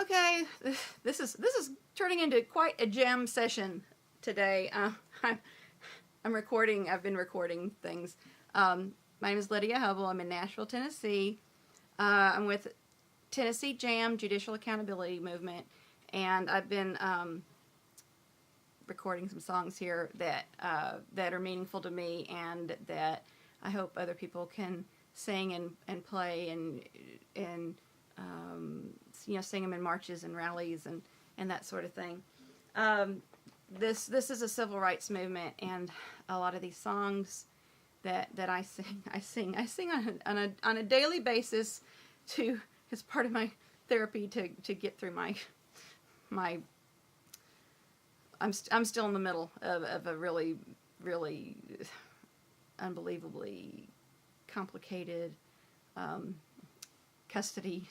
Okay, this is turning into quite a jam session today. I'm recording. I've been recording things. My name is Lydia Hubbell. I'm in Nashville, Tennessee. I'm with Tennessee Jam Judicial Accountability Movement, and I've been recording some songs here that that are meaningful to me, and that I hope other people can sing and play and sing them in marches and rallies and that sort of thing. This is a civil rights movement, and a lot of these songs that I sing on a daily basis as part of my therapy to get through my I'm still in the middle of a really unbelievably complicated custody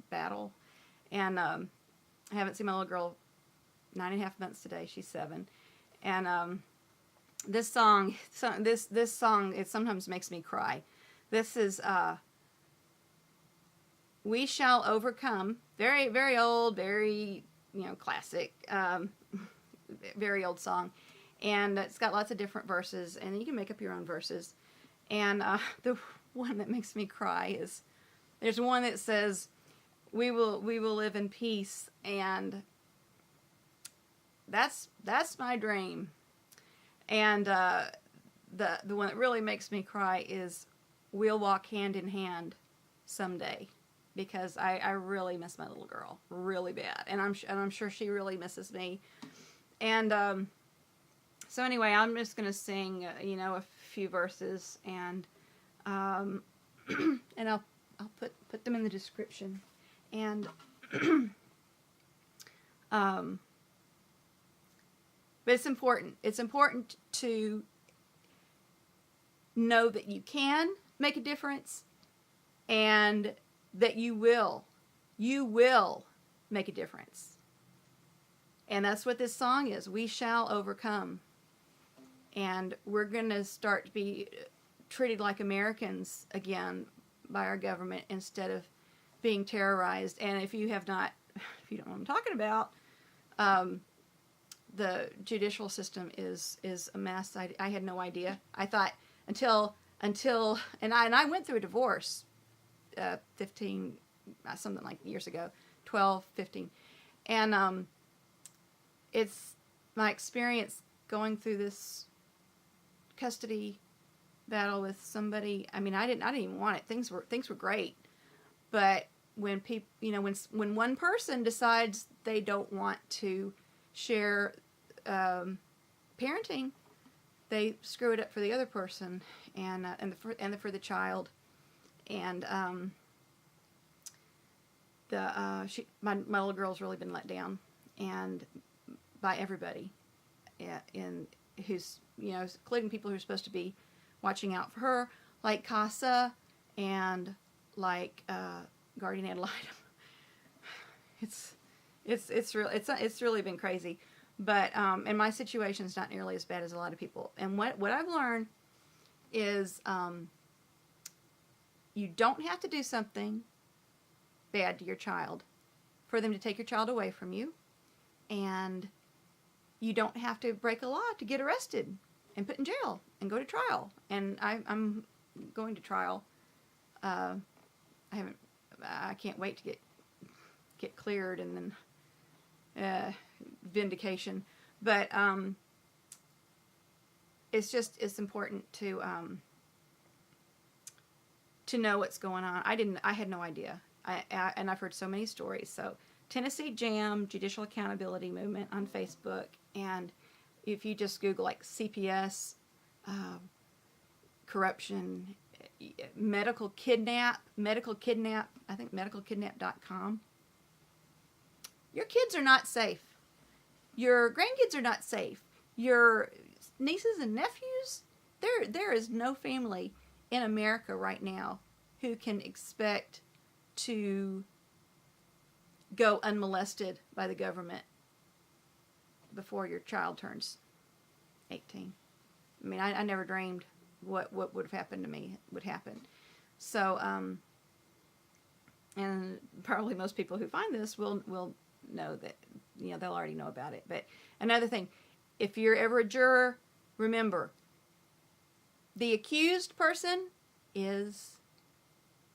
battle, and I haven't seen my little girl 9.5 months today. She's 7, and this song it sometimes makes me cry. This is "We Shall Overcome," very old, very classic, very old song, and it's got lots of different verses, and you can make up your own verses. And the one that makes me cry is there's one that says, we will live in peace, and that's my dream. And the one that really makes me cry is, we'll walk hand in hand someday, because I really miss my little girl really bad, and I'm sure she really misses me. And so anyway, I'm just gonna sing a few verses, and and I'll put them in the description. And but it's important. It's important to know that you can make a difference, and that you will make a difference. And that's what this song is. We shall overcome. And we're going to start to be treated like Americans again by our government, instead of being terrorized. And if you don't know what I'm talking about, the judicial system is a mess. I had no idea. I thought until and I went through a divorce 15 something like years ago, 12, 15, and it's my experience going through this custody battle with somebody. I mean, I didn't even want it. Things were great, but when people, when one person decides they don't want to share parenting, they screw it up for the other person, and for the child. And my little girl's really been let down, and by everybody, and who's including people who are supposed to be watching out for her, like CASA and like Guardian Ad Litem. It's really been crazy, but and my situation's not nearly as bad as a lot of people. And what I've learned is you don't have to do something bad to your child for them to take your child away from you, and you don't have to break a law to get arrested and put in jail and go to trial. And I'm going to trial. I can't wait to get cleared, and then vindication. But it's important to know what's going on. I had no idea. And I've heard so many stories. So Tennessee Jam Judicial Accountability Movement on Facebook, and if you just Google like CPS, corruption, medical kidnap, I think medicalkidnap.com. Your kids are not safe. Your grandkids are not safe. Your nieces and nephews, there is no family in America right now who can expect to go unmolested by the government before your child turns 18. I mean, I never dreamed what would have happened to me would happen. So and probably most people who find this will know that, they'll already know about it. But another thing, if you're ever a juror, remember, the accused person is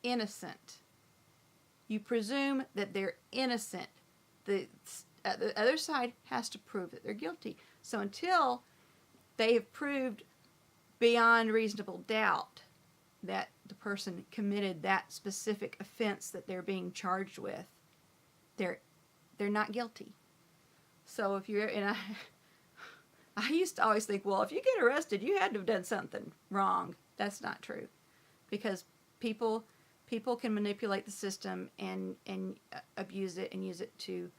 innocent. You presume that they're innocent. The other side has to prove that they're guilty. So until they have proved beyond reasonable doubt that the person committed that specific offense that they're being charged with, they're not guilty. So if you're, and I used to always think, well, if you get arrested, you had to have done something wrong. That's not true, because people can manipulate the system and abuse it and use it to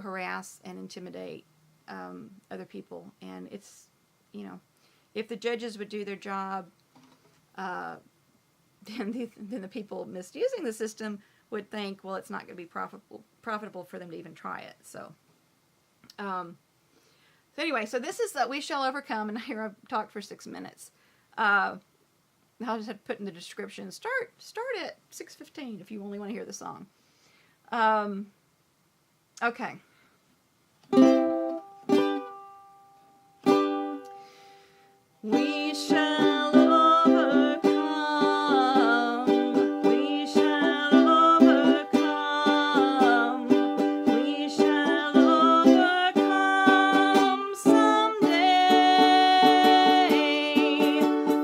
harass and intimidate other people. And it's, if the judges would do their job, then the people misusing the system would think, well, it's not going to be profitable for them to even try it. So anyway, so this is that We Shall Overcome, and here I've talked for 6 minutes. I'll just have to put in the description. Start at 6:15 if you only want to hear the song. Okay. We shall overcome. We shall overcome. We shall overcome someday.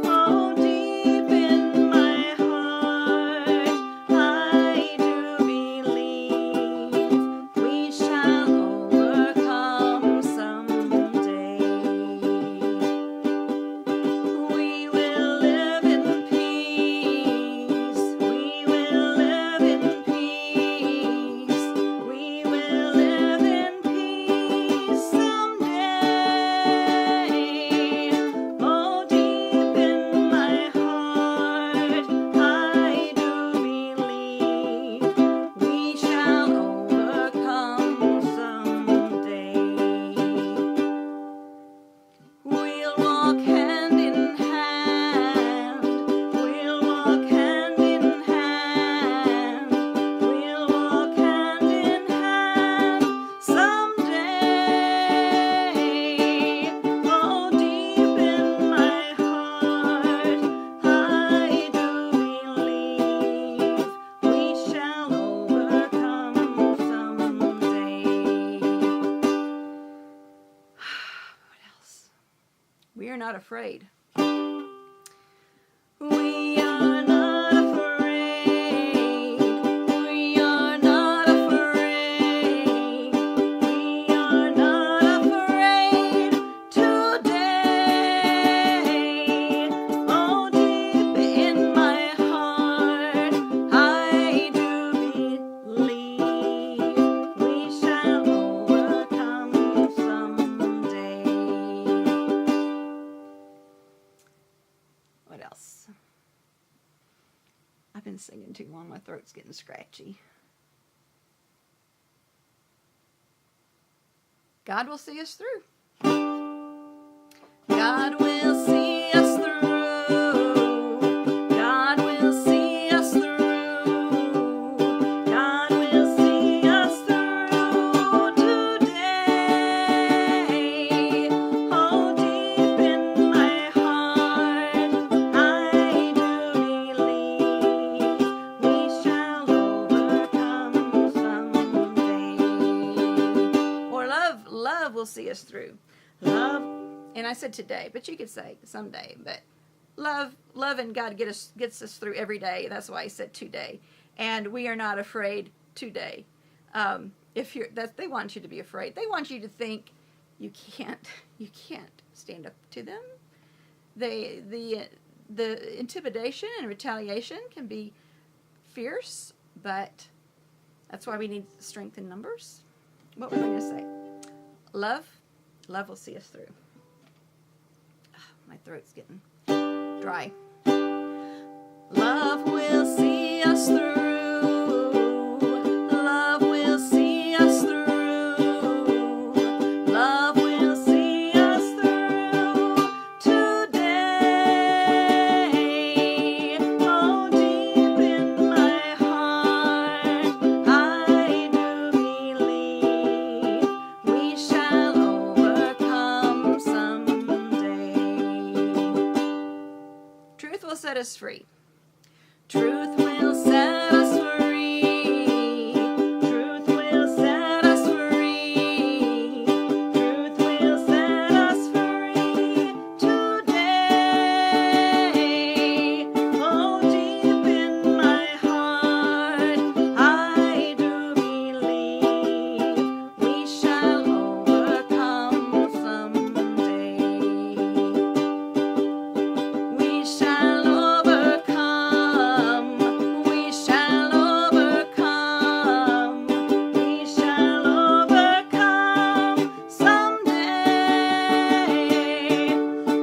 Oh, deep in my heart, I do believe we shall overcome someday. We will live in peace. We will live in peace. We will live in peace someday. Oh, deep in my heart, I do believe we shall overcome someday. We'll walk hand in hand. We'll walk hand in hand. We'll walk hand in hand someday. Oh, deep in my heart, I do believe we shall overcome someday. What else? We are not afraid. We are not afraid. We are not afraid. We are not afraid today. Oh, deep in my heart, I do believe we shall overcome someday. What else? I've been singing too long. My throat's getting scratchy. God will see us through. God will see us through. God will see us through. God will see us through today. Oh, deep in my heart, I do believe we shall overcome someday. Or love will see us through. Love, and I said today, but you could say someday. But love and God gets us through every day. That's why I said today. And we are not afraid today. They want you to be afraid. They want you to think you can't stand up to them. The intimidation and retaliation can be fierce, but that's why we need strength in numbers. What was I going to say? Love will see us through. My throat's getting dry. Love will see us through. Love will see us through. Love will see us through today. Oh, deep in my heart, us free. Truth will set us free. Truth will set us free. Truth will set us free today. Oh, deep in my heart, I do believe we shall overcome someday. We shall overcome. We shall overcome. We shall overcome someday.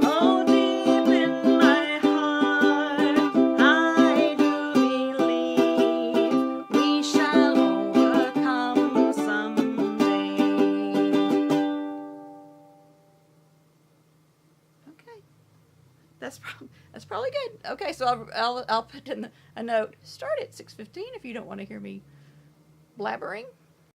Oh, deep in my heart, I do believe we shall overcome someday. Okay. That's probably good. Okay, so I'll put in a note. Start at 6:15 if you don't want to hear me blabbering.